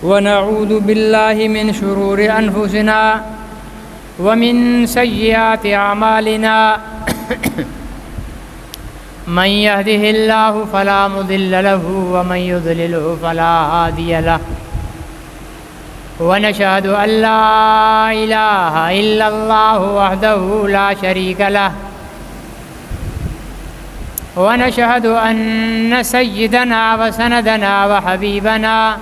ونعوذ بالله من شرور أنفسنا ومن سيئات أعمالنا من يهده الله فلا مضل له ومن يضلله فلا هادي له ونشهد أن لا إله إلا الله وحده لا شريك له ونشهد أن سيدنا وسندنا وحبيبنا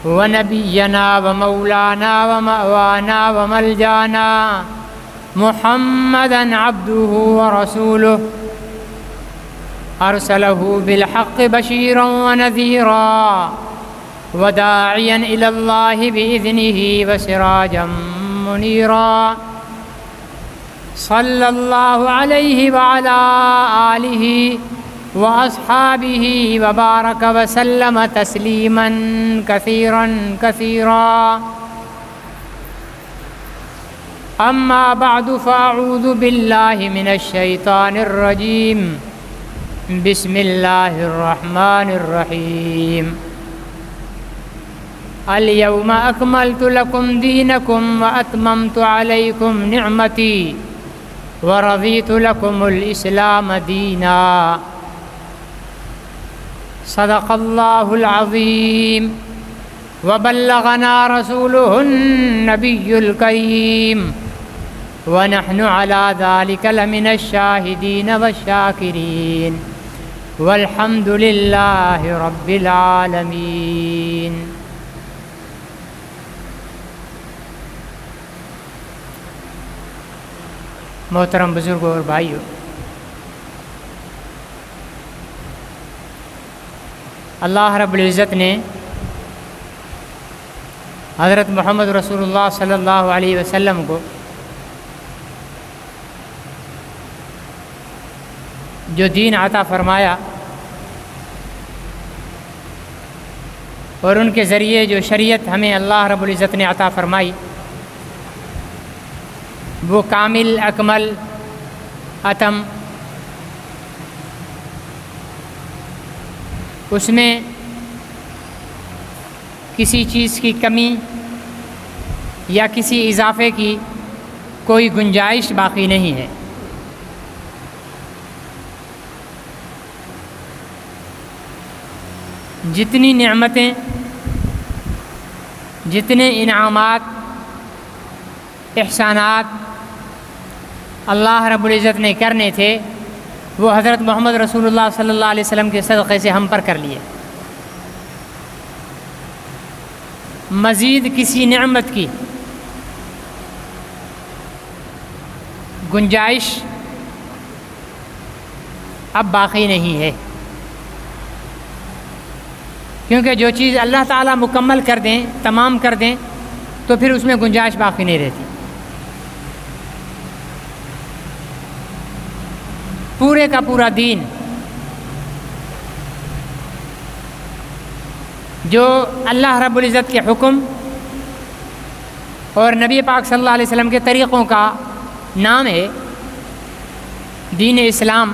ونبينا ومولانا ومأوانا وملجانا محمدًا عبده ورسوله أرسله بالحق بشيرا ونذيرا وداعيا إلى الله بإذنه وسراجا منيرا صلى الله عليه وعلى آله وأصحابه وبارك وسلم تسليما كثيرا كثيرا أما بعد فأعوذ بالله من الشيطان الرجيم بسم الله الرحمن الرحيم اليوم أكملت لكم دينكم وأتممت عليكم نعمتي ورضيت لكم الإسلام دينا صدق الله العظيم وبلغنا رسوله النبي الكريم ونحن على ذلك لمن الشاهدين والشاكرين والحمد لله رب العالمين. محترم بزرگوں اور بھائیوں، اللہ رب العزت نے حضرت محمد رسول اللہ صلی اللہ علیہ وسلم کو جو دین عطا فرمایا اور ان کے ذریعے جو شریعت ہمیں اللہ رب العزت نے عطا فرمائی وہ کامل، اکمل، اتم، اس میں کسی چیز کی کمی یا کسی اضافے کی کوئی گنجائش باقی نہیں ہے. جتنی نعمتیں، جتنے انعامات، احسانات اللہ رب العزت نے کرنے تھے وہ حضرت محمد رسول اللہ صلی اللہ علیہ وسلم کے صدقے سے ہم پر کر لیے. مزید کسی نعمت کی گنجائش اب باقی نہیں ہے، کیونکہ جو چیز اللہ تعالیٰ مکمل کر دیں، تمام کر دیں، تو پھر اس میں گنجائش باقی نہیں رہتی. پورے کا پورا دین جو اللہ رب العزت کے حکم اور نبی پاک صلی اللہ علیہ وسلم کے طریقوں کا نام ہے دین اسلام،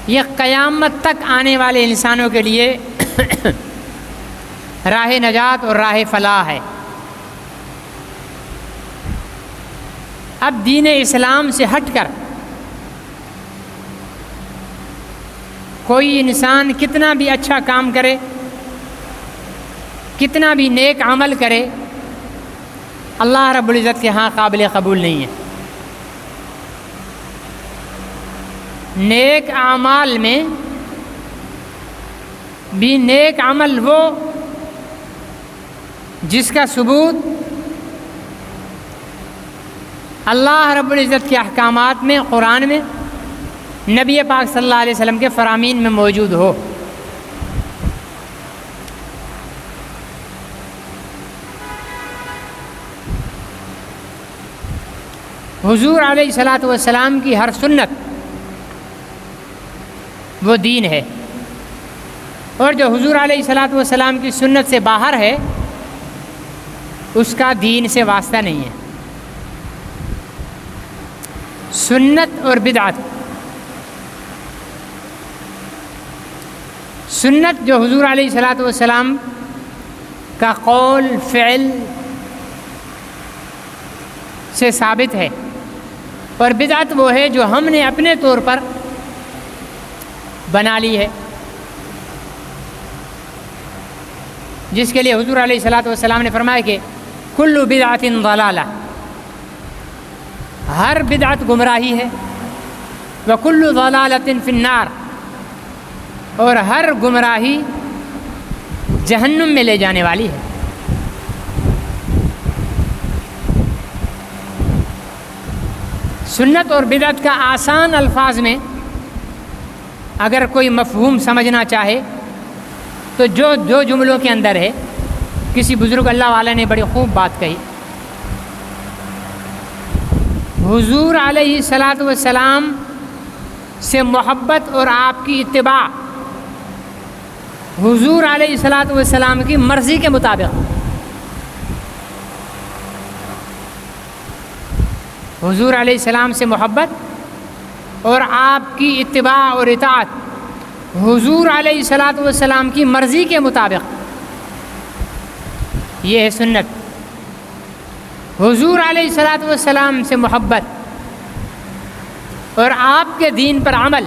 یہ قیامت تک آنے والے انسانوں کے لیے راہ نجات اور راہ فلاح ہے. اب دین اسلام سے ہٹ کر کوئی انسان کتنا بھی اچھا کام کرے، کتنا بھی نیک عمل کرے، اللہ رب العزت کے ہاں قابل قبول نہیں ہے. نیک اعمال میں بھی نیک عمل وہ جس کا ثبوت اللہ رب العزت کے احکامات میں، قرآن میں، نبی پاک صلی اللہ علیہ وسلم کے فرامین میں موجود ہو. حضور علیہ الصلاۃ والسلام کی ہر سنت وہ دین ہے، اور جو حضور علیہ الصلاۃ والسلام کی سنت سے باہر ہے اس کا دین سے واسطہ نہیں ہے. سنت اور بدعت، سنت جو حضور علیہ الصلاۃ والسلام کا قول فعل سے ثابت ہے، اور بدعت وہ ہے جو ہم نے اپنے طور پر بنا لی ہے، جس کے لیے حضور علیہ الصلوۃ والسلام نے فرمایا کہ کل بدعت ضلالہ، ہر بدعت گمراہی ہے، وکل ضلالۃ فی النار، اور ہر گمراہی جہنم میں لے جانے والی ہے۔ سنت اور بدعت کا آسان الفاظ میں اگر کوئی مفہوم سمجھنا چاہے تو جو جملوں کے اندر ہے، کسی بزرگ اللہ والا نے بڑی خوب بات کہی، حضور علیہ الصلوۃ والسلام سے محبت اور آپ کی اتباع حضور علیہ الصلوۃ والسلام کی مرضی کے مطابق، حضور علیہ السلام سے محبت اور آپ کی اتباع اور اطاعت حضور علیہ الصلوۃ والسلام کی مرضی کے مطابق، یہ ہے سنت۔ حضور علیہ الصلوۃ والسلام سے محبت اور آپ کے دین پر عمل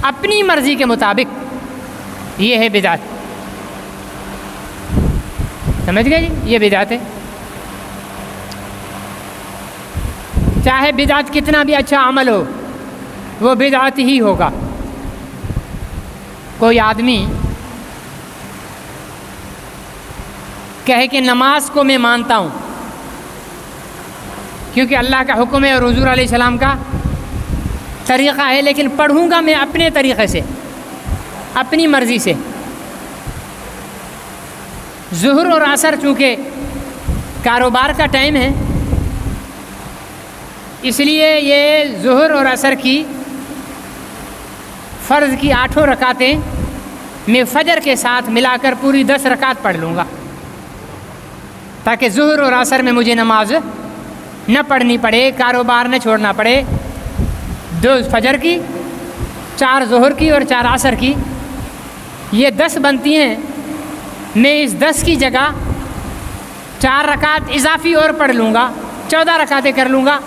اپنی مرضی کے مطابق، یہ ہے بدعت۔ سمجھ گئے جی؟ یہ بدعت ہے۔ چاہے بدعت کتنا بھی اچھا عمل ہو، وہ بدعت ہی ہوگا۔ کوئی آدمی کہے کہ نماز کو میں مانتا ہوں کیونکہ اللہ کا حکم ہے اور حضور علیہ السلام کا طریقہ ہے، لیکن پڑھوں گا میں اپنے طریقے سے، اپنی مرضی سے۔ ظہر اور عصر چونکہ کاروبار کا ٹائم ہے، اس لیے یہ ظہر اور عصر کی فرض کی 8 رکعتیں میں فجر کے ساتھ ملا کر پوری 10 رکعت پڑھ لوں گا، تاکہ ظہر اور عصر میں مجھے نماز نہ پڑھنی پڑے، کاروبار نہ چھوڑنا پڑے۔ 2 فجر کی، 4 ظہر کی اور 4 عصر کی، یہ 10 بنتی ہیں۔ میں اس 10 کی جگہ 4 رکعت اضافی اور پڑھ لوں گا، 14 رکعتیں کر لوں گا،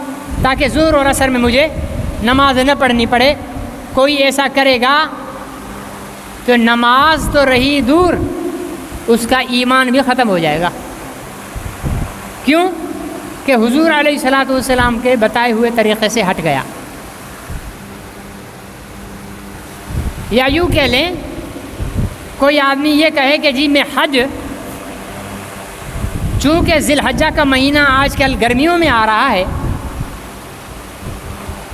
تاکہ ظہر اور عصر میں مجھے نماز نہ پڑھنی پڑے۔ کوئی ایسا کرے گا تو نماز تو رہی دور، اس کا ایمان بھی ختم ہو جائے گا۔ کیوں؟ کہ حضور علیہ الصلوۃ والسلام کے بتائے ہوئے طریقے سے ہٹ گیا۔ یا یوں کہہ لیں، کوئی آدمی یہ کہے کہ جی میں حج، چونکہ ذی الحجہ کا مہینہ آج کل گرمیوں میں آ رہا ہے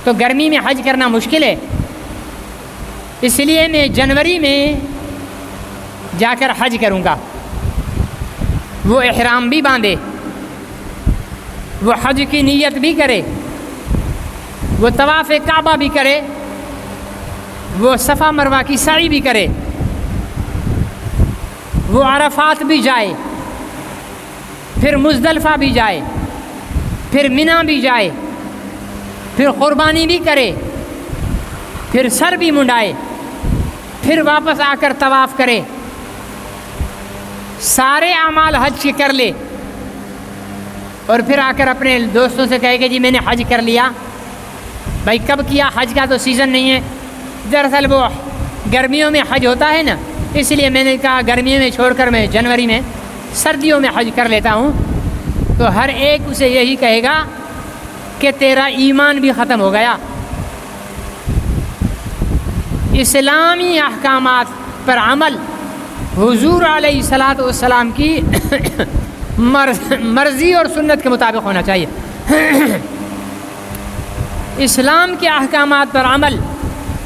تو گرمی میں حج کرنا مشکل ہے، اس لیے میں جنوری میں جا کر حج کروں گا۔ وہ احرام بھی باندھے، وہ حج کی نیت بھی کرے، وہ طواف کعبہ بھی کرے، وہ صفا مروہ کی سعی بھی کرے، وہ عرفات بھی جائے، پھر مزدلفہ بھی جائے، پھر منی بھی جائے، پھر قربانی بھی کرے، پھر سر بھی منڈائے، پھر واپس آ کر طواف کرے، سارے اعمال حج کے کر لے، اور پھر آ کر اپنے دوستوں سے کہے کہ جی میں نے حج کر لیا۔ بھائی کب کیا؟ حج کا تو سیزن نہیں ہے، دراصل وہ گرمیوں میں حج ہوتا ہے نا، اس لیے میں نے کہا گرمیوں میں چھوڑ کر میں جنوری میں، سردیوں میں حج کر لیتا ہوں۔ تو ہر ایک اسے یہی کہے گا کہ تیرا ایمان بھی ختم ہو گیا۔ اسلامی احکامات پر عمل حضور علیہ الصلوۃ والسلام کی مرضی اور سنت کے مطابق ہونا چاہیے۔ اسلام کے احکامات پر عمل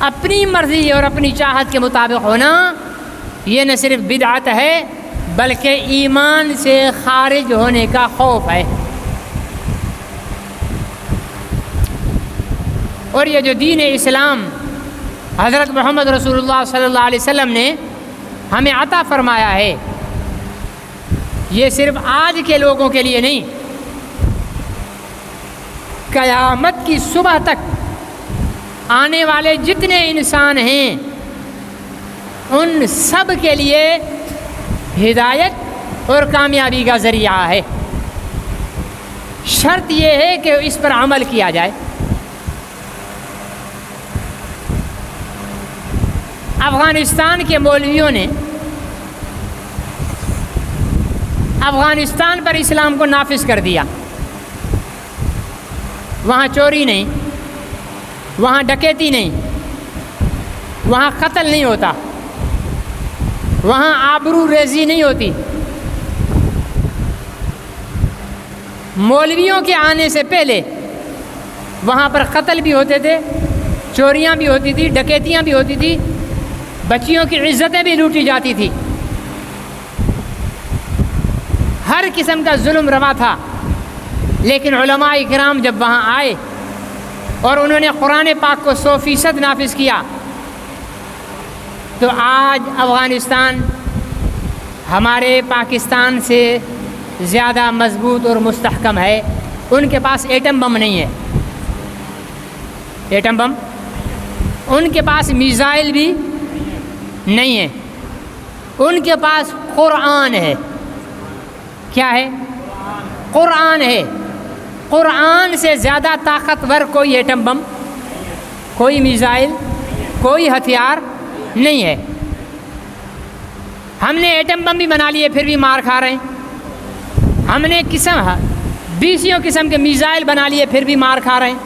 اپنی مرضی اور اپنی چاہت کے مطابق ہونا، یہ نہ صرف بدعت ہے بلکہ ایمان سے خارج ہونے کا خوف ہے۔ اور یہ جو دین اسلام حضرت محمد رسول اللہ صلی اللہ علیہ وسلم نے ہمیں عطا فرمایا ہے، یہ صرف آج کے لوگوں کے لیے نہیں، قیامت کی صبح تک آنے والے جتنے انسان ہیں ان سب کے لیے ہدایت اور کامیابی کا ذریعہ ہے۔ شرط یہ ہے کہ اس پر عمل کیا جائے۔ افغانستان کے مولویوں نے افغانستان پر اسلام کو نافذ کر دیا۔ وہاں چوری نہیں، وہاں ڈکیتی نہیں، وہاں قتل نہیں ہوتا، وہاں آبرو ریزی نہیں ہوتی۔ مولویوں کے آنے سے پہلے وہاں پر قتل بھی ہوتے تھے، چوریاں بھی ہوتی تھی، ڈکیتیاں بھی ہوتی تھی، بچیوں کی عزتیں بھی لوٹی جاتی تھی، ہر قسم کا ظلم روا تھا۔ لیکن علماء کرام جب وہاں آئے اور انہوں نے قرآن پاک کو 100% نافذ کیا تو آج افغانستان ہمارے پاکستان سے زیادہ مضبوط اور مستحکم ہے۔ ان کے پاس ایٹم بم نہیں ہے، ایٹم بم، ان کے پاس میزائل بھی نہیں ہے، ان کے پاس قرآن ہے۔ کیا ہے؟ قرآن ہے۔ قرآن سے زیادہ طاقتور کوئی ایٹم بم، کوئی میزائل، کوئی ہتھیار نہیں ہے۔ ہم نے ایٹم بم بھی بنا لیے پھر بھی مار کھا رہے ہیں، ہم نے بیسیوں قسم کے میزائل بنا لیے پھر بھی مار کھا رہے ہیں۔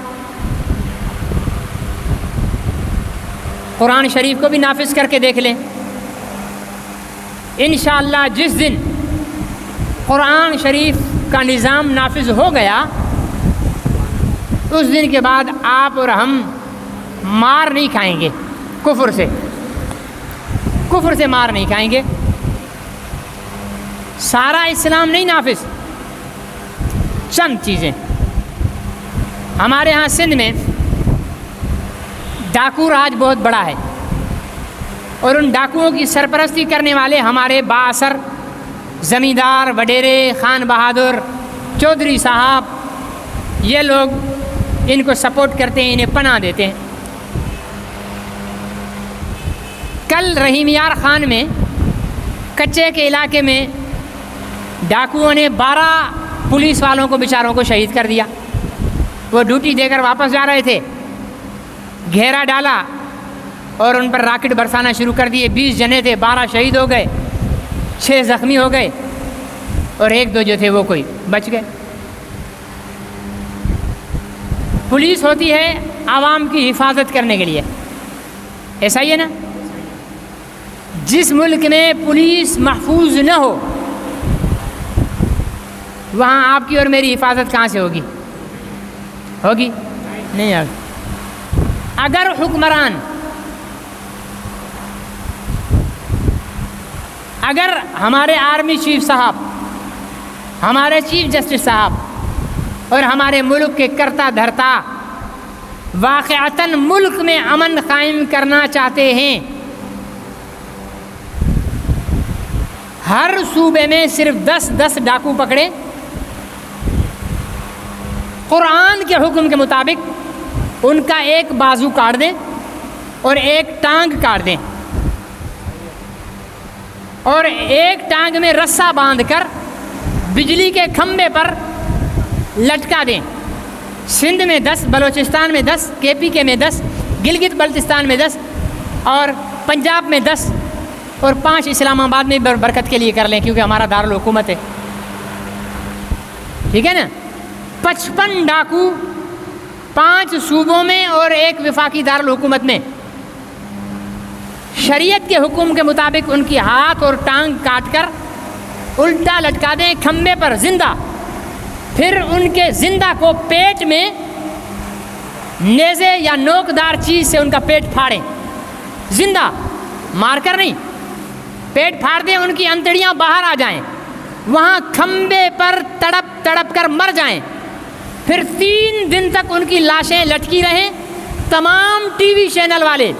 قرآن شریف کو بھی نافذ کر کے دیکھ لیں، انشاءاللہ جس دن قرآن شریف کا نظام نافذ ہو گیا اس دن کے بعد آپ اور ہم مار نہیں کھائیں گے، کفر سے مار نہیں کھائیں گے۔ سارا اسلام نہیں نافذ، چند چیزیں۔ ہمارے ہاں سندھ میں ڈاکو راج بہت بڑا ہے، اور ان ڈاکوؤں کی سرپرستی کرنے والے ہمارے بااثر زمیندار، وڈیرے، خان بہادر، چودھری صاحب، یہ لوگ ان کو سپورٹ کرتے ہیں، انہیں پناہ دیتے ہیں۔ کل رحیم یار خان میں کچے کے علاقے میں ڈاکوؤں نے 12 پولیس والوں کو بیچاروں کو شہید کر دیا۔ وہ ڈیوٹی دے کر واپس جا رہے تھے، گھیرا ڈالا اور ان پر راکٹ برسانا شروع کر دیے۔ 20 جنے تھے، 12 شہید ہو گئے، 6 زخمی ہو گئے، اور 1-2 جو تھے وہ کوئی بچ گئے۔ پولیس ہوتی ہے عوام کی حفاظت کرنے کے لیے، ایسا ہی ہے نا؟ جس ملک میں پولیس محفوظ نہ ہو وہاں آپ کی اور میری حفاظت کہاں سے ہوگی؟ نہیں ہوگی۔ اگر حکمران، اگر ہمارے آرمی چیف صاحب، ہمارے چیف جسٹس صاحب اور ہمارے ملک کے کرتا دھرتا واقعتاً ملک میں امن قائم کرنا چاہتے ہیں، ہر صوبے میں صرف 10 ڈاکو پکڑے، قرآن کے حکم کے مطابق ان کا ایک بازو کاٹ دیں اور ایک ٹانگ کاٹ دیں، اور ایک ٹانگ میں رسا باندھ کر بجلی کے کھمبے پر لٹکا دیں۔ سندھ میں 10، بلوچستان میں 10، KPK میں 10، گلگت بلتستان میں 10، اور پنجاب میں 10، اور 5 اسلام آباد میں برکت کے لیے کر لیں کیونکہ ہمارا دارالحکومت ہے، ٹھیک ہے نا؟ 55 ڈاکو 5 صوبوں میں اور ایک وفاقی دارالحکومت میں، شریعت کے حکم کے مطابق ان کی ہاتھ اور ٹانگ کاٹ کر الٹا لٹکا دیں کھمبے پر زندہ، پھر ان کے زندہ کو پیٹ میں نیزے یا نوکدار چیز سے ان کا پیٹ پھاڑیں، زندہ، مار کر نہیں، پیٹ پھاڑ دیں، ان کی انتڑیاں باہر آ جائیں، وہاں کھمبے پر تڑپ تڑپ کر مر جائیں، پھر 3 دن تک ان کی لاشیں لٹکی رہیں، تمام ٹی وی چینل والے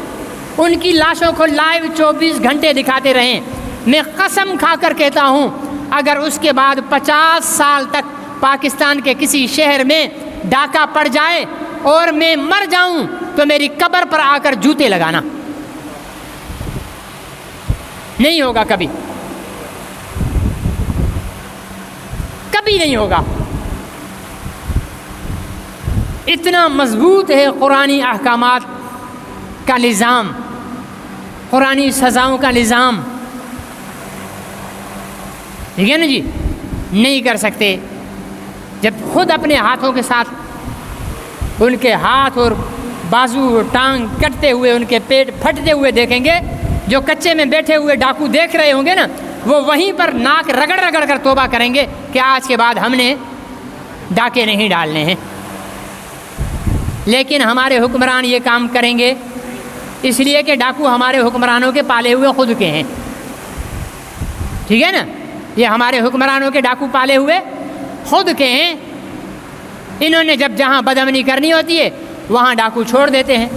ان کی لاشوں کو لائیو 24 گھنٹے دکھاتے رہیں۔ میں قسم کھا کر کہتا ہوں اگر اس کے بعد 50 سال تک پاکستان کے کسی شہر میں ڈاکہ پڑ جائے اور میں مر جاؤں تو میری قبر پر آ کر جوتے لگانا، نہیں ہوگا کبھی۔ کبھی نہیں ہوگا۔ اتنا مضبوط ہے قرآنی احکامات کا نظام، قرآنی سزاؤں کا نظام، ٹھیک ہے نا جی۔ نہیں کر سکتے جب خود اپنے ہاتھوں کے ساتھ ان کے ہاتھ اور بازو اور ٹانگ کٹتے ہوئے، ان کے پیٹ پھٹتے ہوئے دیکھیں گے، جو کچے میں بیٹھے ہوئے ڈاکو دیکھ رہے ہوں گے نا، وہ وہیں پر ناک رگڑ رگڑ کر توبہ کریں گے کہ آج کے بعد ہم نے ڈاکے نہیں ڈالنے ہیں۔ لیکن ہمارے حکمران یہ کام کریں گے اس لیے کہ ڈاکو ہمارے حکمرانوں کے پالے ہوئے خود کے ہیں، ٹھیک ہے نا۔ یہ ہمارے حکمرانوں کے ڈاکو پالے ہوئے خود کے ہیں۔ انہوں نے جب جہاں بدامنی کرنی ہوتی ہے وہاں ڈاکو چھوڑ دیتے ہیں،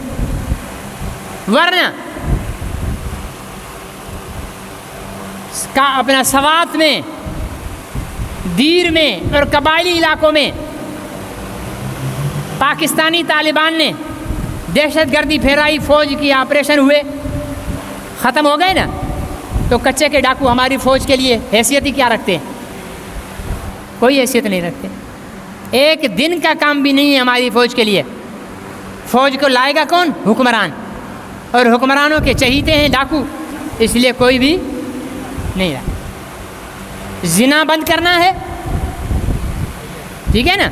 ورنہ اپنا سوات میں، دیر میں اور قبائلی علاقوں میں پاکستانی طالبان نے دہشت گردی پھیرائی، فوج کی آپریشن ہوئے، ختم ہو گئے نا، تو کچے کے ڈاکو ہماری فوج کے لیے حیثیت ہی کیا رکھتے ہیں؟ کوئی حیثیت نہیں رکھتے۔ ایک دن کا کام بھی نہیں ہے ہماری فوج کے لیے۔ فوج کو لائے گا کون؟ حکمران، اور حکمرانوں کے چہیتے ہیں ڈاکو، اس لیے کوئی بھی نہیں رہا۔ زنا بند کرنا ہے، ٹھیک ہے نا،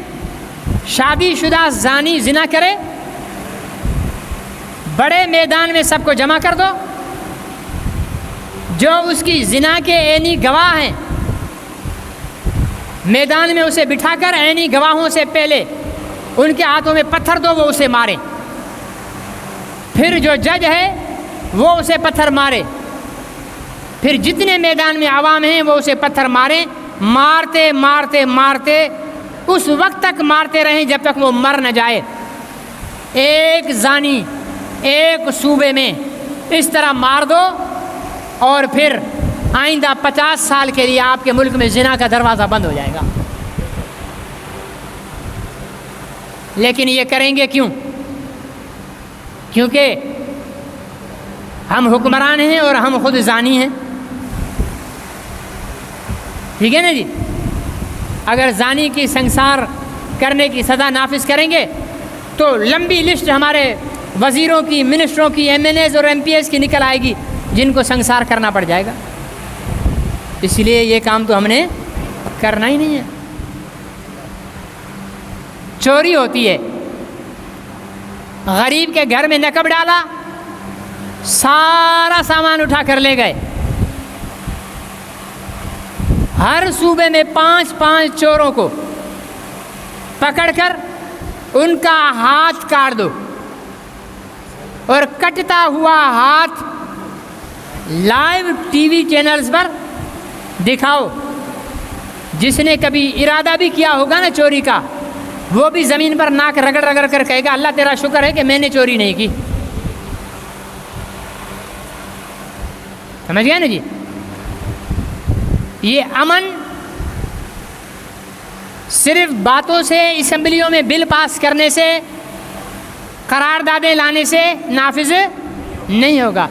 شادی شدہ زانی زنا کرے، بڑے میدان میں سب کو جمع کر دو، جو اس کی زنا کے عینی گواہ ہیں میدان میں اسے بٹھا کر عینی گواہوں سے پہلے ان کے ہاتھوں میں پتھر دو، وہ اسے مارے، پھر جو جج ہے وہ اسے پتھر مارے، پھر جتنے میدان میں عوام ہیں وہ اسے پتھر ماریں، مارتے مارتے مارتے اس وقت تک مارتے رہیں جب تک وہ مر نہ جائے۔ ایک زانی ایک صوبے میں اس طرح مار دو اور پھر آئندہ 50 سال کے لیے آپ کے ملک میں زنا کا دروازہ بند ہو جائے گا۔ لیکن یہ کریں گے کیوں؟ کیونکہ ہم حکمران ہیں اور ہم خود زانی ہیں، ٹھیک ہے نا جی۔ اگر زانی کی سنسار کرنے کی سزا نافذ کریں گے تو لمبی لسٹ ہمارے وزیروں کی، منسٹروں کی، ایم این ایز اور ایم پی ایس کی نکل آئے گی جن کو سنسار کرنا پڑ جائے گا۔ اس لیے یہ کام تو ہم نے کرنا ہی نہیں ہے۔ چوری ہوتی ہے، غریب کے گھر میں نقب ڈالا، سارا سامان اٹھا کر لے گئے۔ ہر صوبے میں 5 چوروں کو پکڑ کر ان کا ہاتھ کاٹ دو، اور کٹتا ہوا ہاتھ لائیو ٹی وی چینلز پر دکھاؤ۔ جس نے کبھی ارادہ بھی کیا ہوگا نا چوری کا، وہ بھی زمین پر ناک رگڑ رگڑ کر کہے گا اللہ تیرا شکر ہے کہ میں نے چوری نہیں کی۔ سمجھ گئے نا جی۔ یہ امن صرف باتوں سے، اسمبلیوں میں بل پاس کرنے سے، قراردادیں لانے سے نافذ نہیں ہوگا۔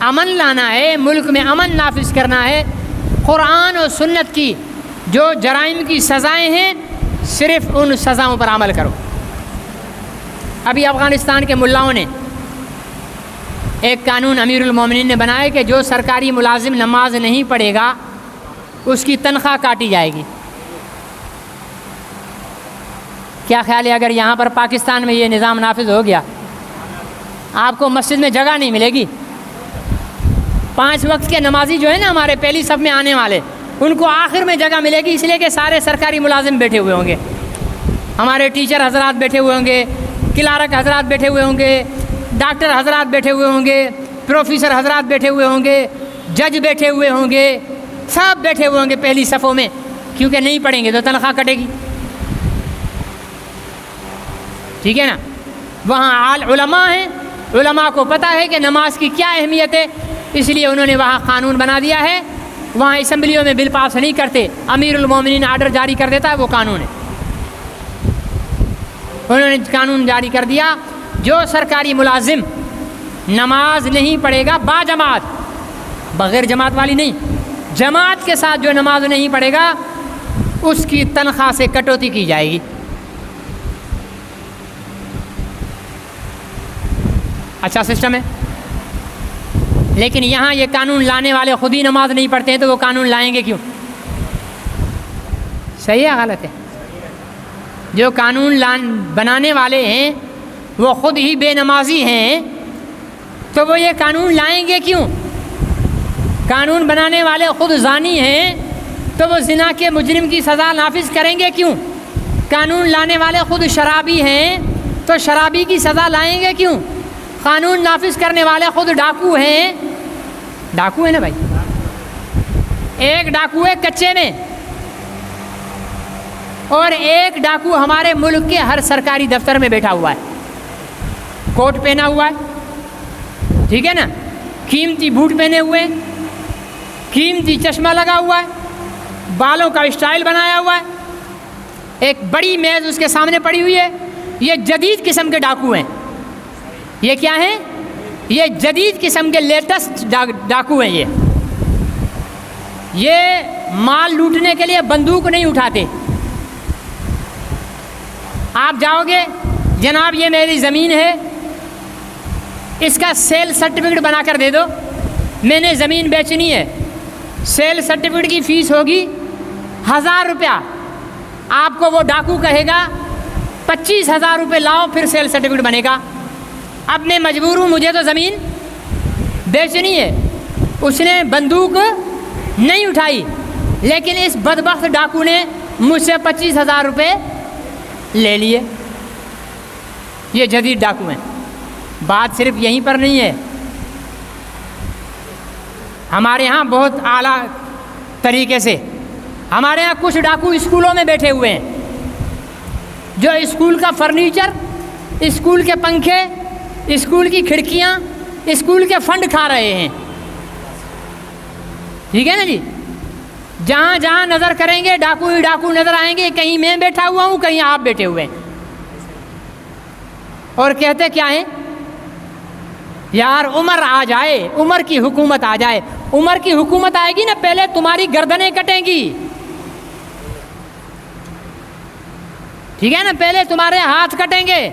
امن لانا ہے، ملک میں امن نافذ کرنا ہے، قرآن اور سنت کی جو جرائم کی سزائیں ہیں صرف ان سزاؤں پر عمل کرو۔ ابھی افغانستان کے ملاؤں نے ایک قانون امیر المومنین نے بنایا کہ جو سرکاری ملازم نماز نہیں پڑھے گا اس کی تنخواہ کاٹی جائے گی۔ کیا خیال ہے اگر یہاں پر پاکستان میں یہ نظام نافذ ہو گیا، آپ کو مسجد میں جگہ نہیں ملے گی۔ 5 وقت کے نمازی جو ہے نا ہمارے پہلی صف میں آنے والے، ان کو آخر میں جگہ ملے گی، اس لیے کہ سارے سرکاری ملازم بیٹھے ہوئے ہوں گے، ہمارے ٹیچر حضرات بیٹھے ہوئے ہوں گے، کلارک حضرات بیٹھے ہوئے ہوں گے، ڈاکٹر حضرات بیٹھے ہوئے ہوں گے، پروفیسر حضرات بیٹھے ہوئے ہوں گے، جج بیٹھے ہوئے ہوں گے، سب بیٹھے ہوئے ہوں گے پہلی صفوں میں، کیونکہ نہیں پڑھیں گے تو تنخواہ کٹے گی، ٹھیک ہے نا۔ وہاں علماء ہیں، علماء کو پتہ ہے کہ نماز کی کیا اہمیت ہے، اس لیے انہوں نے وہاں قانون بنا دیا ہے۔ وہاں اسمبلیوں میں بل پاس نہیں کرتے، امیر المومنین آرڈر جاری کر دیتا ہے، وہ قانون ہے۔ انہوں نے قانون جاری کر دیا، جو سرکاری ملازم نماز نہیں پڑھے گا با جماعت، بغیر جماعت والی نہیں، جماعت کے ساتھ جو نماز نہیں پڑھے گا اس کی تنخواہ سے کٹوتی کی جائے گی۔ اچھا سسٹم ہے، لیکن یہاں یہ قانون لانے والے خود ہی نماز نہیں پڑھتے ہیں تو وہ قانون لائیں گے کیوں؟ صحیح ہے غلط ہے؟ جو قانون بنانے والے ہیں وہ خود ہی بے نمازی ہیں تو وہ یہ قانون لائیں گے کیوں؟ قانون بنانے والے خود زانی ہیں تو وہ زنا کے مجرم کی سزا نافذ کریں گے کیوں؟ قانون لانے والے خود شرابی ہیں تو شرابی کی سزا لائیں گے کیوں؟ قانون نافذ کرنے والے خود ڈاکو ہیں، ڈاکو ہے نا بھائی، ایک ڈاکو ہے کچے میں اور ایک ڈاکو ہمارے ملک کے ہر سرکاری دفتر میں بیٹھا ہوا ہے، کوٹ پہنا ہوا ہے، ٹھیک ہے نا، قیمتی بوٹ پہنے ہوئے ہیں، قیمتی چشمہ لگا ہوا ہے، بالوں کا اسٹائل بنایا ہوا ہے، ایک بڑی میز اس کے سامنے پڑی ہوئی ہے۔ یہ جدید قسم کے ڈاکو ہیں۔ یہ کیا ہیں؟ یہ جدید قسم کے لیٹسٹ ڈاکو ہیں۔ یہ مال لوٹنے کے لیے بندوق نہیں اٹھاتے۔ آپ جاؤ گے، جناب یہ میری زمین ہے، اس کا سیل سرٹیفکیٹ بنا کر دے دو، میں نے زمین بیچنی ہے، سیل سرٹیفکیٹ کی فیس ہوگی 1000 روپیہ، آپ کو وہ ڈاکو کہے گا 25,000 روپے لاؤ پھر سیل سرٹیفکیٹ بنے گا۔ اب میں مجبور ہوں، مجھے تو زمین بیچنی ہے، اس نے بندوق نہیں اٹھائی، لیکن اس بدبخت ڈاکو نے مجھ سے 25,000 روپے لے لیے۔ یہ جدید ڈاکو ہیں۔ بات صرف یہیں پر نہیں ہے، ہمارے ہاں بہت اعلیٰ طریقے سے، ہمارے ہاں کچھ ڈاکو اسکولوں میں بیٹھے ہوئے ہیں جو اسکول کا فرنیچر، اسکول کے پنکھے، اسکول کی کھڑکیاں، اسکول کے فنڈ کھا رہے ہیں، ٹھیک ہے نا جی۔ جہاں جہاں نظر کریں گے ڈاکو ہی ڈاکو نظر آئیں گے، کہیں میں بیٹھا ہوا ہوں، کہیں آپ بیٹھے ہوئے ہیں، اور کہتے کیا ہیں؟ یار عمر آ جائے، عمر کی حکومت آ جائے۔ عمر کی حکومت آئے گی نا، پہلے تمہاری گردنیں کٹیں گی، ٹھیک ہے نا، پہلے تمہارے ہاتھ کٹیں گے۔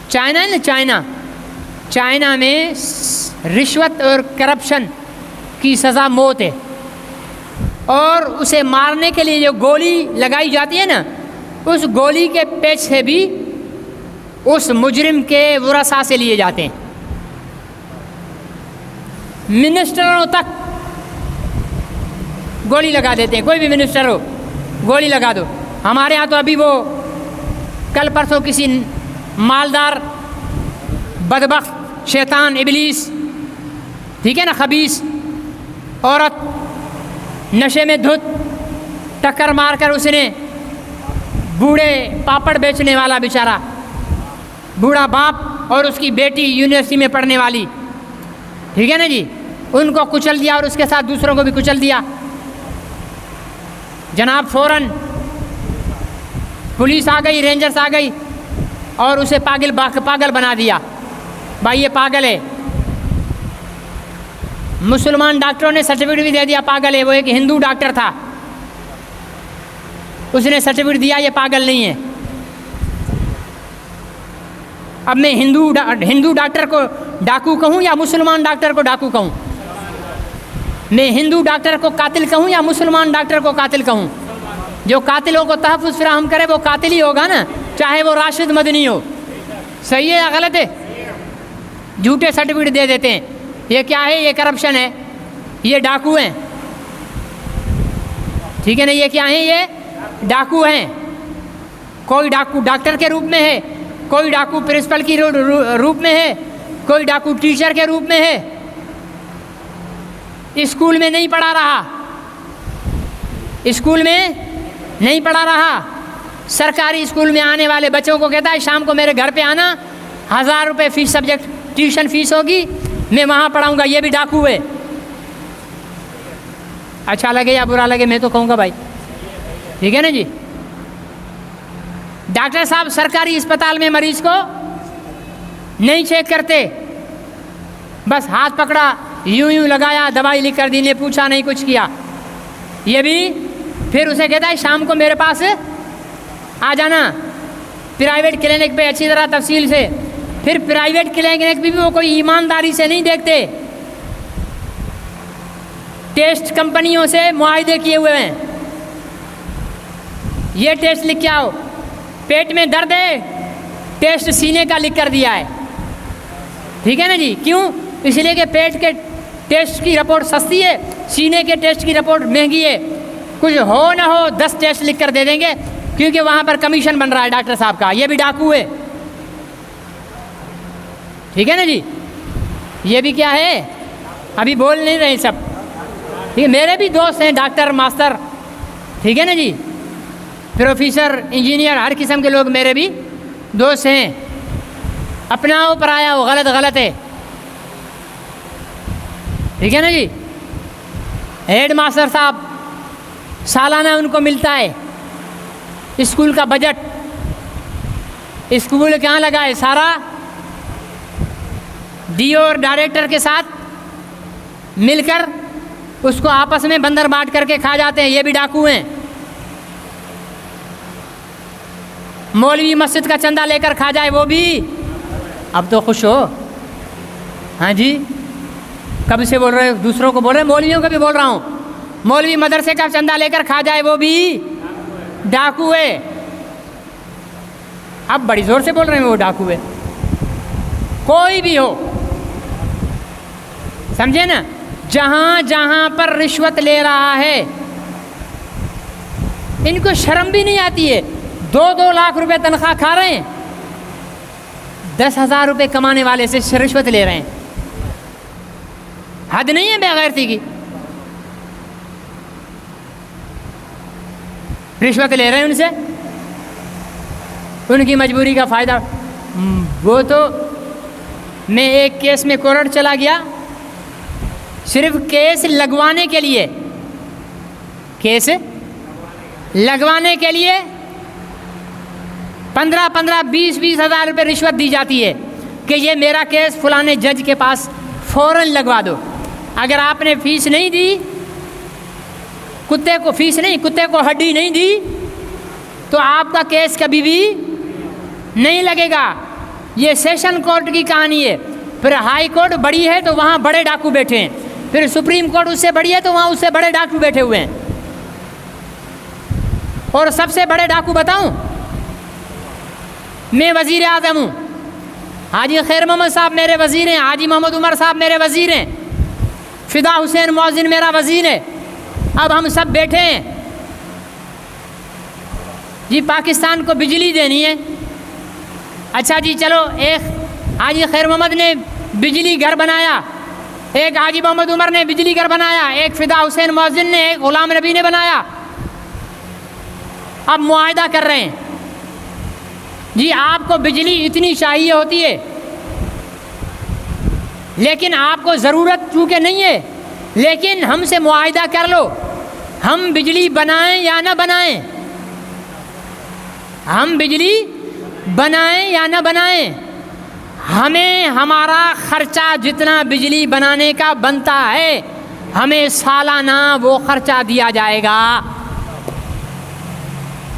چائنا ہے نا، چائنا میں رشوت اور کرپشن کی سزا موت ہے، اور اسے مارنے کے لیے جو گولی لگائی جاتی ہے نا، اس گولی کے پیچھے بھی اس مجرم کے ورثاء سے لیے جاتے ہیں، منسٹروں تک گولی لگا دیتے ہیں، کوئی بھی منسٹر ہو گولی لگا دو۔ ہمارے ہاں تو ابھی وہ کل پرسوں کسی مالدار بدبخت شیطان ابلیس، ٹھیک ہے نا، خبیث عورت نشے میں دھت ٹکر مار کر اس نے بوڑھے پاپڑ بیچنے والا بیچارہ بوڑھا باپ اور اس کی بیٹی یونیورسٹی میں پڑھنے والی، ٹھیک ہے نا جی، ان کو کچل دیا اور اس کے ساتھ دوسروں کو بھی کچل دیا۔ جناب فوراً پولیس آ گئی، رینجرز آ گئی اور اسے پاگل بنا دیا، بھائی یہ پاگل ہے۔ مسلمان ڈاکٹروں نے سرٹیفکیٹ بھی دے دیا پاگل ہے، وہ ایک ہندو ڈاکٹر تھا، اس نے سرٹیفکیٹ دیا یہ پاگل نہیں ہے۔ اب میں ہندو ڈاکٹر کو ڈاکو کہوں یا مسلمان ڈاکٹر کو ڈاکو کہوں؟ میں ہندو ڈاکٹر کو قاتل کہوں یا مسلمان ڈاکٹر کو قاتل کہوں؟ جو قاتلوں کو تحفظ فراہم کرے وہ قاتل ہی ہوگا نا، چاہے وہ راشد مدنی ہو۔ صحیح ہے یا غلط ہے؟ جھوٹے سرٹیفکیٹ دے دیتے ہیں، یہ کیا ہے؟ یہ کرپشن ہے، یہ ڈاکو ہیں، ٹھیک ہے نا، یہ کیا ہیں؟ یہ ڈاکو ہیں۔ کوئی ڈاکو ڈاکٹر کے روپ میں ہے، کوئی ڈاکو پرنسپل کی روپ میں ہے، کوئی ڈاکو ٹیچر کے روپ میں ہے، اسکول میں نہیں پڑھا رہا، اسکول میں نہیں پڑھا رہا، سرکاری اسکول میں آنے والے بچوں کو کہتا ہے شام کو میرے گھر پہ آنا، 1000 روپے فیس سبجیکٹ ٹیوشن فیس ہوگی، میں وہاں پڑھاؤں گا۔ یہ بھی ڈاکو ہے۔ اچھا لگے یا برا لگے میں تو کہوں گا بھائی، ٹھیک ہے نا جی۔ ڈاکٹر صاحب سرکاری اسپتال میں مریض کو نہیں چیک کرتے، بس ہاتھ پکڑا، یوں لگایا، دوائی لکھ کر دی، نے پوچھا نہیں، کچھ کیا، یہ بھی پھر اسے کہتا ہے شام کو میرے پاس آ جانا پرائیویٹ کلینک پہ اچھی طرح تفصیل سے. پھر پرائیویٹ کلینک بھی وہ کوئی ایمانداری سے نہیں دیکھتے, ٹیسٹ کمپنیوں سے معاہدے کیے ہوئے ہیں. یہ ٹیسٹ لکھ کے آؤ, پیٹ میں درد ہے ٹیسٹ سینے کا لکھ کر دیا ہے, ٹھیک ہے نا جی. کیوں؟ اس لیے کہ پیٹ کے ٹیسٹ کی رپورٹ سستی ہے, سینے کے ٹیسٹ کی رپورٹ مہنگی ہے. کچھ ہو نہ ہو 10 ٹیسٹ لکھ کر دے دیں گے کیونکہ وہاں پر کمیشن بن رہا ہے ڈاکٹر صاحب کا. یہ بھی ڈاکو ہے, ٹھیک ہے نا جی. یہ بھی کیا ہے, ابھی بول نہیں رہے سب, ٹھیک ہے. میرے بھی دوست ہیں ڈاکٹر ماسٹر, ٹھیک ہے نا جی, پروفیسر انجینئر ہر قسم کے لوگ میرے بھی دوست ہیں. اپنا اوپر آیا وہ غلط ہے, ٹھیک ہے نا جی. ہیڈ ماسٹر صاحب سالانہ ان کو ملتا ہے اسکول کا بجٹ, اسکول کہاں لگا ہے سارا ڈی او اور ڈائریکٹر کے ساتھ مل کر اس کو آپس میں بندر بانٹ کر کے کھا جاتے ہیں. یہ بھی ڈاکو ہیں. مولوی مسجد کا چندہ لے کر کھا جائے وہ بھی. اب تو خوش ہو, ہاں جی, کب سے بول رہے ہو, دوسروں کو بول رہے ہیں, مولویوں کا بھی بول رہا ہوں. مولوی مدرسے کا چندہ لے کر کھا جائے وہ بھی ڈاکو ہے. اب بڑی زور سے بول رہے ہیں وہ ڈاکو ہے. کوئی بھی ہو, سمجھے نا, جہاں جہاں پر رشوت لے رہا ہے ان کو شرم بھی نہیں آتی ہے. 2 لاکھ روپے تنخواہ کھا رہے ہیں, 10,000 روپے کمانے والے سے رشوت لے رہے ہیں. حد نہیں ہے بے غیرتی کی. رشوت لے رہے ہیں ان سے, ان کی مجبوری کا فائدہ. وہ تو میں ایک کیس میں کورٹ چلا گیا, صرف کیس لگوانے کے لیے, کیس لگوانے کے لیے 15 20 ہزار روپے رشوت دی جاتی ہے کہ یہ میرا کیس فلانے جج کے پاس فوراً لگوا دو. اگر آپ نے فیس نہیں دی, کتے کو فیس نہیں, کتے کو ہڈی نہیں دی تو آپ کا کیس کبھی بھی نہیں لگے گا. یہ سیشن کورٹ کی کہانی ہے. پھر ہائی کورٹ بڑی ہے تو وہاں بڑے ڈاکو بیٹھے ہیں, پھر سپریم کورٹ اس سے بڑی ہے تو وہاں اس سے بڑے ڈاکو بیٹھے ہوئے ہیں. اور سب سے بڑے ڈاکو بتاؤں, میں وزیر اعظم ہوں, حاجی خیر محمد صاحب میرے وزیر ہیں, حاجی محمد عمر صاحب میرے وزیر ہیں, فدا حسین مؤذن میرا وزیر ہے. اب ہم سب بیٹھے ہیں جی, پاکستان کو بجلی دینی ہے. اچھا جی چلو, ایک حاجی خیر محمد نے بجلی گھر بنایا, ایک حاجی محمد عمر نے بجلی گھر بنایا, ایک فدا حسین مؤذن نے, ایک غلام نبی نے بنایا. اب معاہدہ کر رہے ہیں جی آپ کو بجلی اتنی چاہیے ہوتی ہے لیکن آپ کو ضرورت چونکہ نہیں ہے, لیکن ہم سے معاہدہ کر لو, ہم بجلی بنائیں یا نہ بنائیں, ہم بجلی بنائیں یا نہ بنائیں, ہمیں ہمارا خرچہ جتنا بجلی بنانے کا بنتا ہے ہمیں سالانہ وہ خرچہ دیا جائے گا.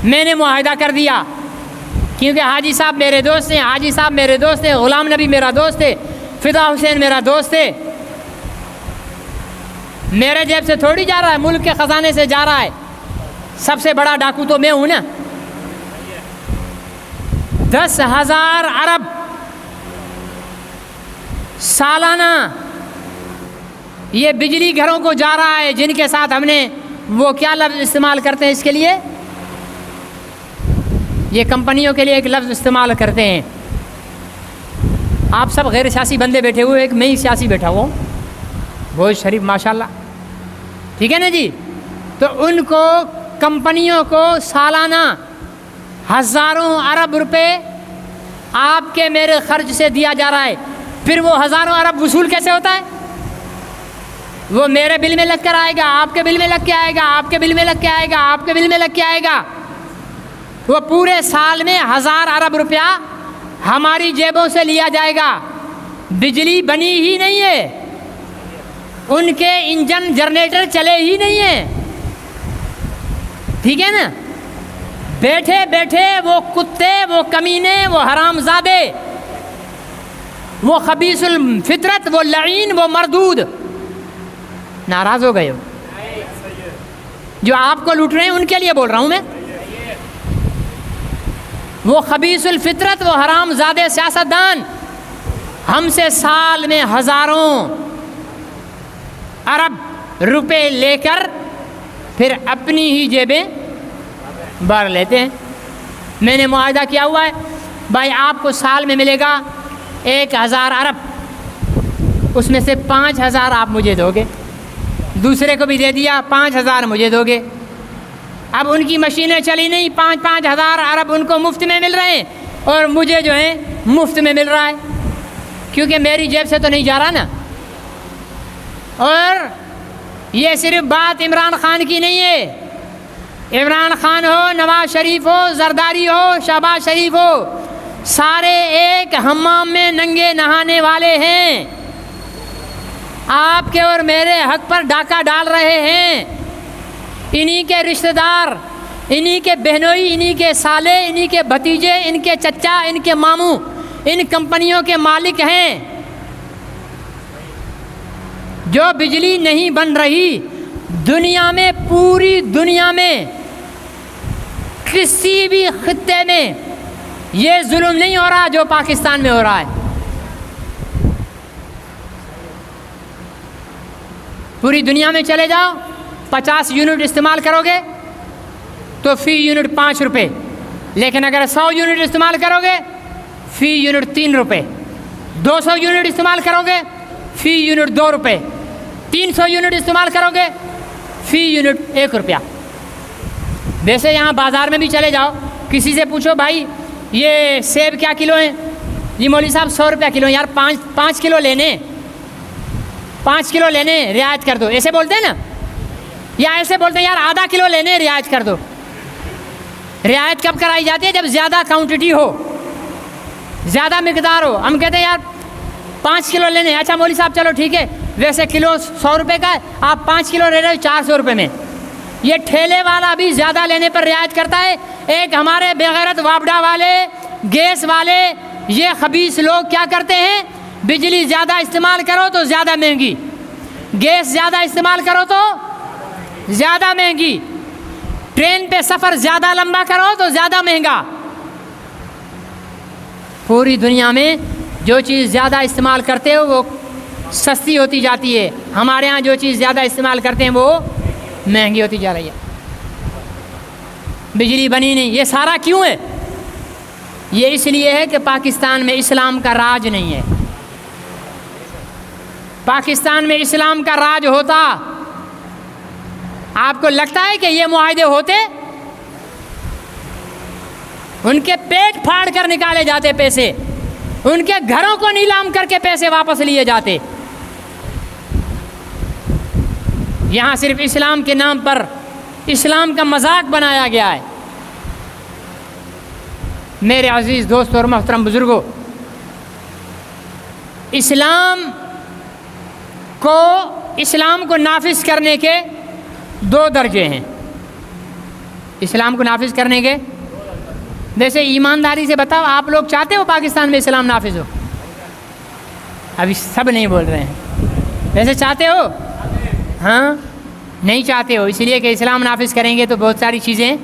میں نے معاہدہ کر دیا کیونکہ حاجی صاحب میرے دوست ہیں, حاجی صاحب میرے دوست ہیں, غلام نبی میرا دوست ہے, فدا حسین میرا دوست ہے. میرے جیب سے تھوڑی جا رہا ہے, ملک کے خزانے سے جا رہا ہے. سب سے بڑا ڈاکو تو میں ہوں نا. 10,000 ارب سالانہ یہ بجلی گھروں کو جا رہا ہے, جن کے ساتھ ہم نے وہ کیا لفظ استعمال کرتے ہیں اس کے لیے, یہ کمپنیوں کے لیے ایک لفظ استعمال کرتے ہیں. آپ سب غیر سیاسی بندے بیٹھے ہوئے, ایک میں ہی سیاسی بیٹھا ہوا ہوں, بہت شریف ماشاءاللہ, ٹھیک ہے نا جی. تو ان کو کمپنیوں کو سالانہ ہزاروں ارب روپے آپ کے میرے خرچ سے دیا جا رہا ہے. پھر وہ ہزاروں ارب وصول کیسے ہوتا ہے؟ وہ میرے بل میں لگ کر آئے گا, آپ کے بل میں لگ کے آئے گا, آپ کے بل میں لگ کے آئے گا, آپ کے بل میں لگ کے آئے گا. وہ پورے سال میں 1000 ارب روپیہ ہماری جیبوں سے لیا جائے گا. بجلی بنی ہی نہیں ہے, ان کے انجن جنریٹر چلے ہی نہیں ہیں, ٹھیک ہے نا؟ بیٹھے بیٹھے وہ کتے، وہ کمینے، وہ حرام زادے، وہ خبیث الفطرت، وہ لعین، وہ مردود ناراض ہو گئے ہو. جو آپ کو لوٹ رہے ہیں ان کے لیے بول رہا ہوں میں. وہ خبیث الفطرت، وہ حرام زادے سیاستدان ہم سے سال میں ہزاروں ارب روپے لے کر پھر اپنی ہی جیبیں بھر لیتے ہیں. میں نے معاہدہ کیا ہوا ہے بھائی آپ کو سال میں ملے گا 1000 ارب، اس میں سے 5000 آپ مجھے دو گے، دوسرے کو بھی دے دیا 5000 مجھے دو گے. اب ان کی مشینیں چلی نہیں، 5,000 ارب ان کو مفت میں مل رہے ہیں اور مجھے جو ہے مفت میں مل رہا ہے، کیونکہ میری جیب سے تو نہیں جا رہا نا. اور یہ صرف بات عمران خان کی نہیں ہے، عمران خان ہو، نواز شریف ہو، زرداری ہو، شہباز شریف ہو، سارے ایک حمام میں ننگے نہانے والے ہیں. آپ کے اور میرے حق پر ڈاکہ ڈال رہے ہیں. انہی کے رشتہ دار، انہی کے بہنوئی، انہی کے سالے، انہی کے بھتیجے، ان کے چچا، ان کے ماموں ان کمپنیوں کے مالک ہیں. جو بجلی نہیں بن رہی دنیا میں، پوری دنیا میں کسی بھی خطے میں یہ ظلم نہیں ہو رہا جو پاکستان میں ہو رہا ہے. پوری دنیا میں چلے جاؤ، 50 یونٹ استعمال کرو گے تو فی یونٹ 5 روپے، لیکن اگر 100 یونٹ استعمال کرو گے فی یونٹ 3 روپے، 200 یونٹ استعمال کرو گے فی یونٹ 2 روپے، 300 یونٹ استعمال کرو گے فی یونٹ 1 روپیہ. ویسے یہاں بازار میں بھی چلے جاؤ، کسی سے پوچھو بھائی یہ سیب کیا کلو ہیں؟ جی مولوی صاحب 100 روپیہ کلو. یار 5 کلو لینے، 5 کلو لینے، رعایت کر دو، ایسے بولتے ہیں نا؟ یا ایسے بولتے ہیں یار آدھا کلو لینے، رعایت کر دو. رعایت کب کرائی جاتی ہے؟ جب زیادہ کوانٹٹی ہو، زیادہ مقدار ہو. ہم کہتے ہیں یار 5 کلو لینے. اچھا مولوی صاحب چلو ٹھیک ہے، ویسے کلو 100 روپے کا ہے، آپ 5 کلو لے رہے ہو 400 روپے میں. یہ ٹھیلے والا بھی زیادہ لینے پر رعایت کرتا ہے. ایک ہمارے بغیرت وابڈا والے، گیس والے، یہ خبیث لوگ کیا کرتے ہیں؟ بجلی زیادہ استعمال کرو تو زیادہ مہنگی، گیس زیادہ استعمال کرو تو زیادہ مہنگی، ٹرین پہ سفر زیادہ لمبا کرو تو زیادہ مہنگا. پوری دنیا میں جو چیز زیادہ استعمال کرتے ہو وہ سستی ہوتی جاتی ہے. ہمارے ہاں جو چیز زیادہ استعمال کرتے ہیں وہ مہنگی ہوتی جا رہی ہے. بجلی بنی نہیں. یہ سارا کیوں ہے؟ یہ اس لیے ہے کہ پاکستان میں اسلام کا راج نہیں ہے. پاکستان میں اسلام کا راج ہوتا، آپ کو لگتا ہے کہ یہ معاہدے ہوتے؟ ان کے پیٹ پھاڑ کر نکالے جاتے پیسے، ان کے گھروں کو نیلام کر کے پیسے واپس لیے جاتے. یہاں صرف اسلام کے نام پر اسلام کا مذاق بنایا گیا ہے. میرے عزیز دوست اور محترم بزرگوں، اسلام کو نافذ کرنے کے 2 درجے ہیں. اسلام کو نافذ کرنے کے، ویسے ایمانداری سے بتاؤ آپ لوگ چاہتے ہو پاکستان میں اسلام نافذ ہو؟ ابھی سب نہیں بول رہے ہیں. ویسے چاہتے ہو؟ ہاں نہیں چاہتے ہو، اس لیے کہ اسلام نافذ کریں گے تو بہت ساری چیزیں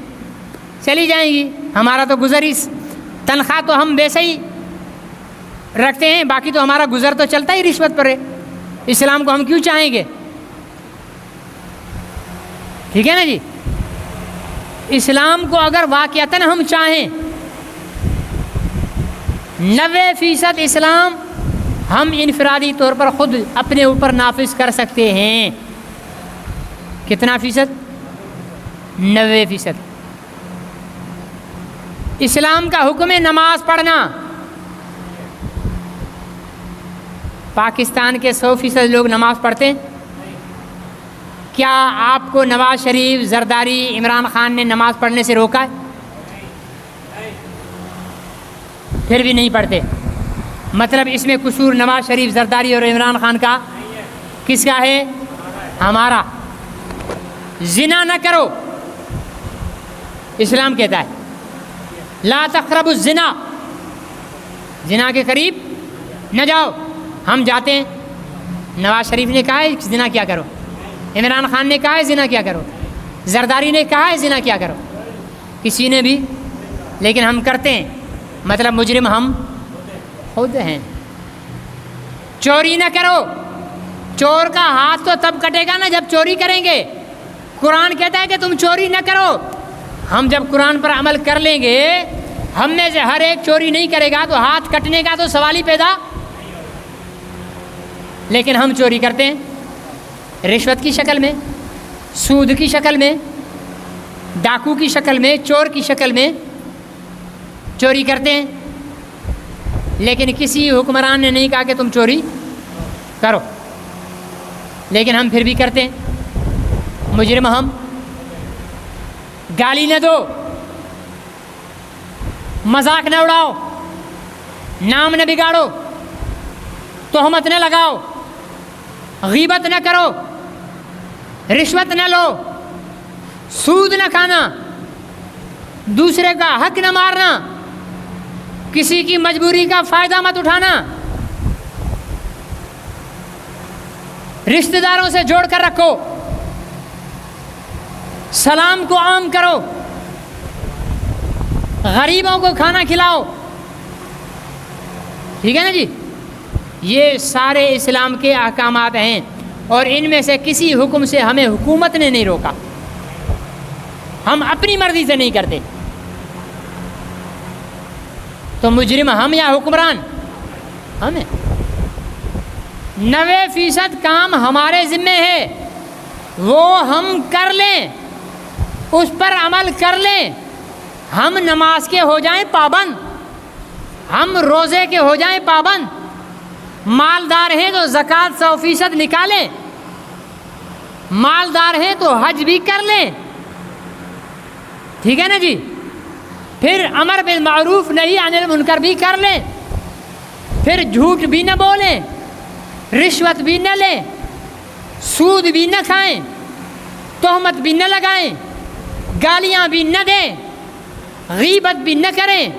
چلی جائیں گی. ہمارا تو گزر ہی، تنخواہ تو ہم ویسے ہی رکھتے ہیں، باقی تو ہمارا گزر تو چلتا ہی رشوت پر ہے. اسلام کو ہم کیوں چاہیں گے؟ ٹھیک ہے نا جی. اسلام کو اگر واقعتاً ہم چاہیں 90% اسلام ہم انفرادی طور پر خود اپنے اوپر نافذ کر سکتے ہیں. کتنا فیصد؟ 90%. اسلام کا حکم ہے نماز پڑھنا. پاکستان کے 100% لوگ نماز پڑھتے ہیں. کیا آپ کو نواز شریف، زرداری، عمران خان نے نماز پڑھنے سے روکا ہے؟ پھر بھی نہیں پڑھتے. مطلب اس میں قصور نواز شریف، زرداری اور عمران خان کا کس کا ہے؟ ہمارا. زنا نہ کرو، اسلام کہتا ہے لا تقربوا الزنا، زنا کے قریب نہ جاؤ. ہم جاتے ہیں. نواز شریف نے کہا ہے زنا کیا کرو، عمران خان نے کہا ہے زنا کیا کرو، زرداری نے کہا ہے زنا کیا کرو، کسی نے بھی، لیکن ہم کرتے ہیں. مطلب مجرم ہم خود ہیں. چوری نہ کرو، چور کا ہاتھ تو تب کٹے گا نا جب چوری کریں گے. قرآن کہتا ہے کہ تم چوری نہ کرو. ہم جب قرآن پر عمل کر لیں گے، ہم میں سے ہر ایک چوری نہیں کرے گا تو ہاتھ کٹنے کا تو سوال ہی پیدا. لیکن ہم چوری کرتے ہیں رشوت کی شکل میں، سود کی شکل میں، ڈاکو کی شکل میں، چور کی شکل میں چوری کرتے ہیں. لیکن کسی حکمران نے نہیں کہا کہ تم چوری کرو، لیکن ہم پھر بھی کرتے ہیں. مجرم ہم. گالی نہ دو، مذاق نہ اڑاؤ، نام نہ بگاڑو، تہمت نہ لگاؤ، غیبت نہ کرو، رشوت نہ لو، سود نہ کھانا، دوسرے کا حق نہ مارنا، کسی کی مجبوری کا فائدہ مت اٹھانا، رشتہ داروں سے جوڑ کر رکھو، سلام کو عام کرو، غریبوں کو کھانا کھلاؤ. ٹھیک ہے نا جی. یہ سارے اسلام کے احکامات ہیں اور ان میں سے کسی حکم سے ہمیں حکومت نے نہیں روکا. ہم اپنی مرضی سے نہیں کرتے. تو مجرم ہم یا حکمران؟ ہمیں. 90% کام ہمارے ذمے ہے، وہ ہم کر لیں، اس پر عمل کر لیں. ہم نماز کے ہو جائیں پابند، ہم روزے کے ہو جائیں پابند، مالدار ہیں تو زکوٰۃ 100% نکالیں، مالدار ہیں تو حج بھی کر لیں. ٹھیک ہے نا جی. پھر امر بالمعروف نہی عن المنکر بھی کر لیں، پھر جھوٹ بھی نہ بولیں، رشوت بھی نہ لیں، سود بھی نہ کھائیں، تہمت بھی نہ لگائیں، گالیاں بھی نہ دیں، غیبت بھی نہ کریں،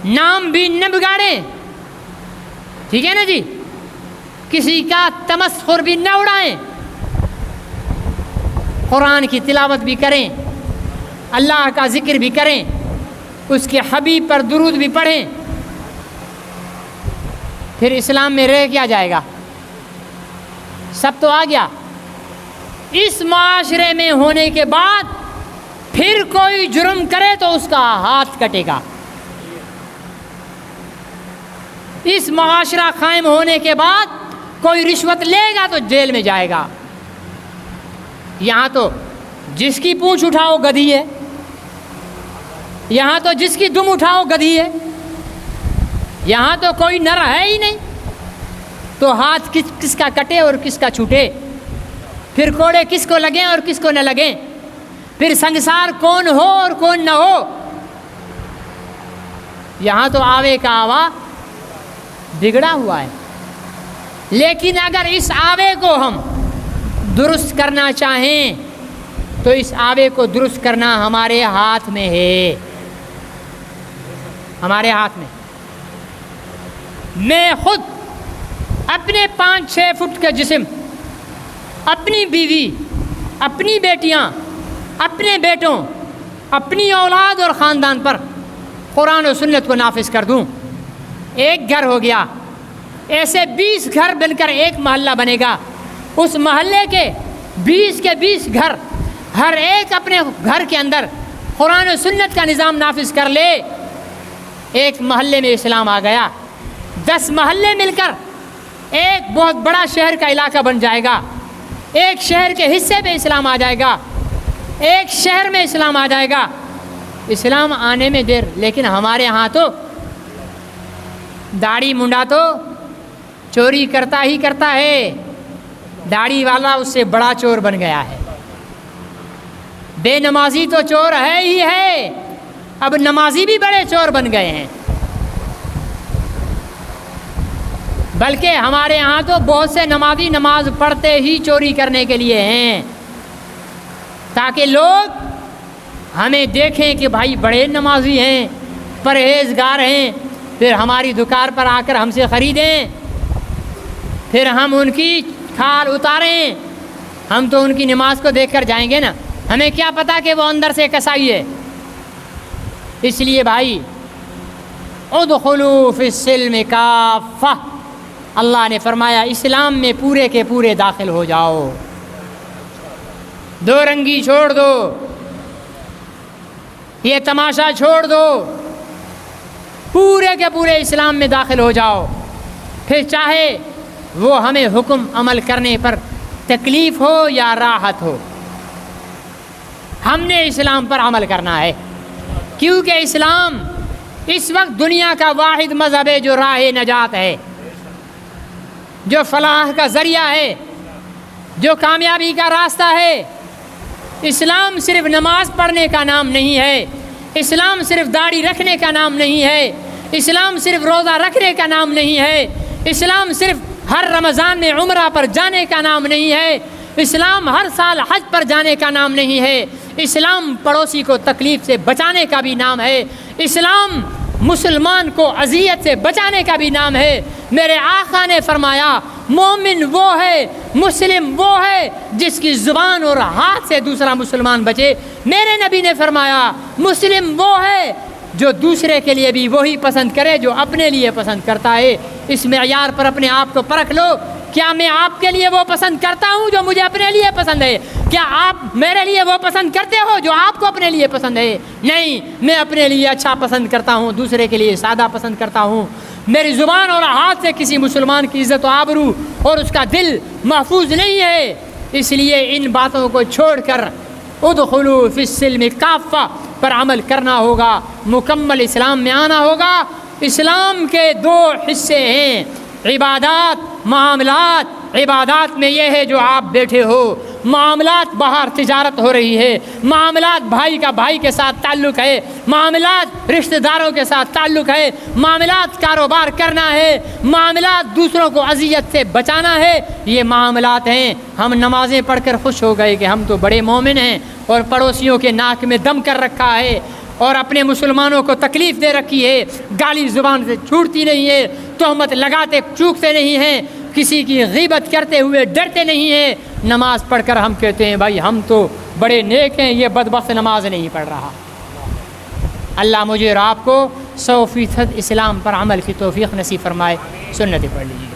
نام بھی نہ بگاڑیں. ٹھیک ہے نا جی. کسی کا تمسخر بھی نہ اڑائیں، قرآن کی تلاوت بھی کریں، اللہ کا ذکر بھی کریں، اس کے حبیب پر درود بھی پڑھیں. پھر اسلام میں رہ کیا جائے گا؟ سب تو آ گیا. اس معاشرے میں ہونے کے بعد پھر کوئی جرم کرے تو اس کا ہاتھ کٹے گا. اس معاشرہ قائم ہونے کے بعد کوئی رشوت لے گا تو جیل میں جائے گا. یہاں تو جس کی پونچھ اٹھاؤ گدھی ہے، یہاں تو جس کی دم اٹھاؤ گدھی ہے، یہاں تو کوئی نر ہے ہی نہیں. تو ہاتھ کس کا کٹے اور کس کا چھوٹے؟ پھر کوڑے کس کو لگیں اور کس کو نہ لگیں؟ پھر سنگسار کون ہو اور کون نہ ہو؟ یہاں تو آوے کا آوا بگڑا ہوا ہے. لیکن اگر اس آوے کو ہم درست کرنا چاہیں تو اس آوے کو درست کرنا ہمارے ہاتھ میں ہے، ہمارے ہاتھ میں. میں خود اپنے 5-6 فٹ کا جسم، اپنی بیوی، اپنی بیٹیاں، اپنے بیٹوں، اپنی اولاد اور خاندان پر قرآن و سنت کو نافذ کر دوں. ایک گھر ہو گیا، ایسے 20 گھر بن کر ایک محلہ بنے گا. اس محلے کے 20 کے 20 گھر، ہر ایک اپنے گھر کے اندر قرآن و سنت کا نظام نافذ کر لے، ایک محلے میں اسلام آ گیا. 10 محلے مل کر ایک بہت بڑا شہر کا علاقہ بن جائے گا. ایک شہر کے حصے میں اسلام آ جائے گا، ایک شہر میں اسلام آ جائے گا. اسلام آنے میں دیر، لیکن ہمارے ہاں تو داڑھی منڈا تو چوری کرتا ہی کرتا ہے، داڑھی والا اس سے بڑا چور بن گیا ہے. بے نمازی تو چور ہے ہی ہے، اب نمازی بھی بڑے چور بن گئے ہیں. بلکہ ہمارے ہاں تو بہت سے نمازی نماز پڑھتے ہی چوری کرنے کے لیے ہیں، تاکہ لوگ ہمیں دیکھیں کہ بھائی بڑے نمازی ہیں، پرہیزگار ہیں، پھر ہماری دکان پر آ کر ہم سے خریدیں، پھر ہم ان کی کھال اتاریں۔ ہم تو ان کی نماز کو دیکھ کر جائیں گے نا، ہمیں کیا پتا کہ وہ اندر سے کسائی ہے۔ اس لیے بھائی ادخلوا فی السلم کافہ، اللہ نے فرمایا اسلام میں پورے کے پورے داخل ہو جاؤ، دو رنگی چھوڑ دو، یہ تماشا چھوڑ دو، پورے کے پورے اسلام میں داخل ہو جاؤ۔ پھر چاہے وہ ہمیں حکم عمل کرنے پر تکلیف ہو یا راحت ہو، ہم نے اسلام پر عمل کرنا ہے، کیونکہ اسلام اس وقت دنیا کا واحد مذہب ہے جو راہ نجات ہے، جو فلاح کا ذریعہ ہے، جو کامیابی کا راستہ ہے۔ اسلام صرف نماز پڑھنے کا نام نہیں ہے، اسلام صرف داڑھی رکھنے کا نام نہیں ہے، اسلام صرف روزہ رکھنے کا نام نہیں ہے، اسلام صرف ہر رمضان میں عمرہ پر جانے کا نام نہیں ہے، اسلام ہر سال حج پر جانے کا نام نہیں ہے، اسلام پڑوسی کو تکلیف سے بچانے کا بھی نام ہے، اسلام مسلمان کو اذیت سے بچانے کا بھی نام ہے۔ میرے آقا نے فرمایا مومن وہ ہے، مسلم وہ ہے جس کی زبان اور ہاتھ سے دوسرا مسلمان بچے۔ میرے نبی نے فرمایا مسلم وہ ہے جو دوسرے کے لیے بھی وہی پسند کرے جو اپنے لیے پسند کرتا ہے۔ اس معیار پر اپنے آپ کو پرکھ لو، کیا میں آپ کے لیے وہ پسند کرتا ہوں جو مجھے اپنے لیے پسند ہے؟ کیا آپ میرے لیے وہ پسند کرتے ہو جو آپ کو اپنے لیے پسند ہے؟ نہیں، میں اپنے لیے اچھا پسند کرتا ہوں، دوسرے کے لیے سادہ پسند کرتا ہوں۔ میری زبان اور ہاتھ سے کسی مسلمان کی عزت و آبرو اور اس کا دل محفوظ نہیں ہے۔ اس لیے ان باتوں کو چھوڑ کر ادخلوا فی السلم کافہ پر عمل کرنا ہوگا، مکمل اسلام میں آنا ہوگا۔ اسلام کے دو حصے ہیں، عبادات، معاملات۔ عبادات میں یہ ہے جو آپ بیٹھے ہو، معاملات باہر تجارت ہو رہی ہے، معاملات بھائی کا بھائی کے ساتھ تعلق ہے، معاملات رشتہ داروں کے ساتھ تعلق ہے، معاملات کاروبار کرنا ہے، معاملات دوسروں کو اذیت سے بچانا ہے، یہ معاملات ہیں۔ ہم نمازیں پڑھ کر خوش ہو گئے کہ ہم تو بڑے مومن ہیں، اور پڑوسیوں کے ناک میں دم کر رکھا ہے، اور اپنے مسلمانوں کو تکلیف دے رکھی ہے، گالی زبان سے چھوٹتی نہیں ہے، تہمت لگاتے چوکتے نہیں ہیں، کسی کی غیبت کرتے ہوئے ڈرتے نہیں ہیں۔ نماز پڑھ کر ہم کہتے ہیں بھائی ہم تو بڑے نیک ہیں، یہ بدبخت نماز نہیں پڑھ رہا۔ اللہ مجھے اور آپ کو 100% اسلام پر عمل کی توفیق نصیب فرمائے۔ سنت پڑھ لیجیے۔